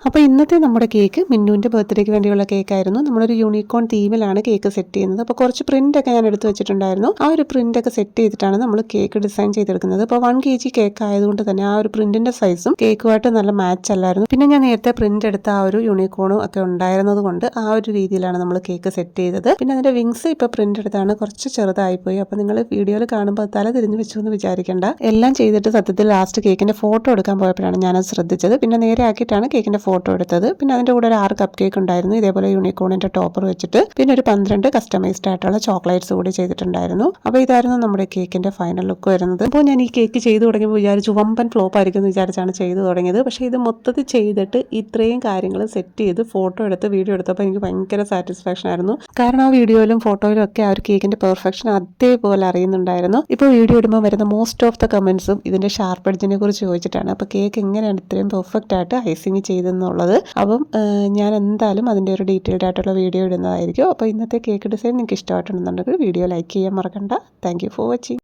അപ്പോൾ ഇന്നത്തെ നമ്മുടെ കേക്ക് മിന്നുവിൻ്റെ ബർത്ത്ഡേക്ക് വേണ്ടിയുള്ള കേക്കായിരുന്നു. നമ്മളൊരു യൂണിക്കോൺ തീമിലാണ് കേക്ക് സെറ്റ് ചെയ്യുന്നത്. അപ്പോൾ കുറച്ച് പ്രിൻ്റൊക്കെ ഞാൻ എടുത്ത് വെച്ചിട്ടുണ്ടായിരുന്നു. ആ ഒരു പ്രിൻ്റൊക്കെ സെറ്റ് ചെയ്തിട്ടാണ് നമ്മൾ കേക്ക് ഡിസൈൻ ചെയ്തെടുക്കുന്നത്. അപ്പോൾ 1 kg കേക്ക് ആയതുകൊണ്ട് തന്നെ ആ ഒരു പ്രിൻറ്റിൻ്റെ സൈസും കേക്കുമായിട്ട് നല്ല മാച്ച് അല്ലായിരുന്നു. പിന്നെ ഞാൻ നേരത്തെ പ്രിൻ്റ് എടുത്ത ആ ഒരു യൂണിക്കോണും ഒക്കെ ഉണ്ടായിരുന്നത് കൊണ്ട് ആ ഒരു രീതിയിലാണ് നമ്മൾ കേക്ക് സെറ്റ് ചെയ്തത്. പിന്നെ അതിൻ്റെ വിങ്സ് ഇപ്പോൾ പ്രിൻ്റ് എടുത്താണ് കുറച്ച് ചെറുതായിപ്പോയി. അപ്പോൾ നിങ്ങൾ വീഡിയോയിൽ കാണുമ്പോൾ തല തിരിഞ്ഞ് വെച്ചു എന്ന് വിചാരിക്കേണ്ട. എല്ലാം ചെയ്തിട്ട് സത്യത്തിൽ ലാസ്റ്റ് കേക്കിൻ്റെ ഫോട്ടോ എടുക്കാൻ പോയപ്പോഴാണ് ഞാനത് ശ്രദ്ധിച്ചത്. പിന്നെ നേരെ ആക്കിയിട്ടാണ് കേക്കിൻ്റെ ഫോട്ടോ എടുത്തത്. പിന്നെ അതിൻ്റെ കൂടെ ഒരു 6 കപ്പ് കേക്ക് ഉണ്ടായിരുന്നു, ഇതേപോലെ യൂണിക്കോണിൻ്റെ ടോപ്പർ വെച്ചിട്ട്. പിന്നെ ഒരു 12 കസ്റ്റമൈസ്ഡ് ആയിട്ടുള്ള ചോക്ലേറ്റ്സ് കൂടി ചെയ്തിട്ടുണ്ടായിരുന്നു. അപ്പോൾ ഇതായിരുന്നു നമ്മുടെ കേക്കിൻ്റെ ഫൈനൽ ലുക്ക് വരുന്നത്. അപ്പോൾ ഞാൻ ഈ കേക്ക് ചെയ്തു തുടങ്ങിയപ്പോൾ വിചാരിച്ചു വമ്പൻ ഫ്ലോപ്പ് ആയിരിക്കും എന്ന് വിചാരിച്ചാണ് ചെയ്തു തുടങ്ങിയത്. പക്ഷേ ഇത് മൊത്തത്തിൽ ചെയ്തിട്ട് ഇത്രയും കാര്യങ്ങൾ സെറ്റ് ചെയ്ത് ഫോട്ടോ എടുത്ത് വീഡിയോ എടുത്തപ്പോൾ എനിക്ക് ഭയങ്കര സാറ്റിസ്ഫാക്ഷൻ ആയിരുന്നു. കാരണം ആ വീഡിയോയിലും ഫോട്ടോയിലും ഒക്കെ ആ ഒരു കേക്കിൻ്റെ പെർഫെക്ഷൻ അതേപോലെ അറിയുന്നുണ്ടായിരുന്നു. ഇപ്പോൾ വീഡിയോ ഇടുമ്പോൾ വരുന്ന മോസ്റ്റ് ഓഫ് ദ കമൻസും ഇതിൻ്റെ ഷാർപ്പ് എഡ്ജിനെ കുറിച്ച് ചോദിച്ചിട്ടാണ്. അപ്പോൾ കേക്ക് എങ്ങനെയാണ് ഇത്രയും പെർഫെക്റ്റ് ആയിട്ട് ഐസിങ് ചെയ്തെന്നുള്ളത്. അപ്പം ഞാൻ എന്തായാലും അതിൻ്റെ ഒരു ഡീറ്റെയിൽഡ് ആയിട്ടുള്ള വീഡിയോ ഇടുന്നതായിരിക്കും. അപ്പോൾ ഇന്നത്തെ കേക്ക് ഡിസൈൻ നിങ്ങൾക്ക് ഇഷ്ടമായിട്ടുണ്ടെന്നുണ്ടെങ്കിൽ വീഡിയോ ലൈക്ക് ചെയ്യാൻ മറക്കണ്ട. Thank you for watching.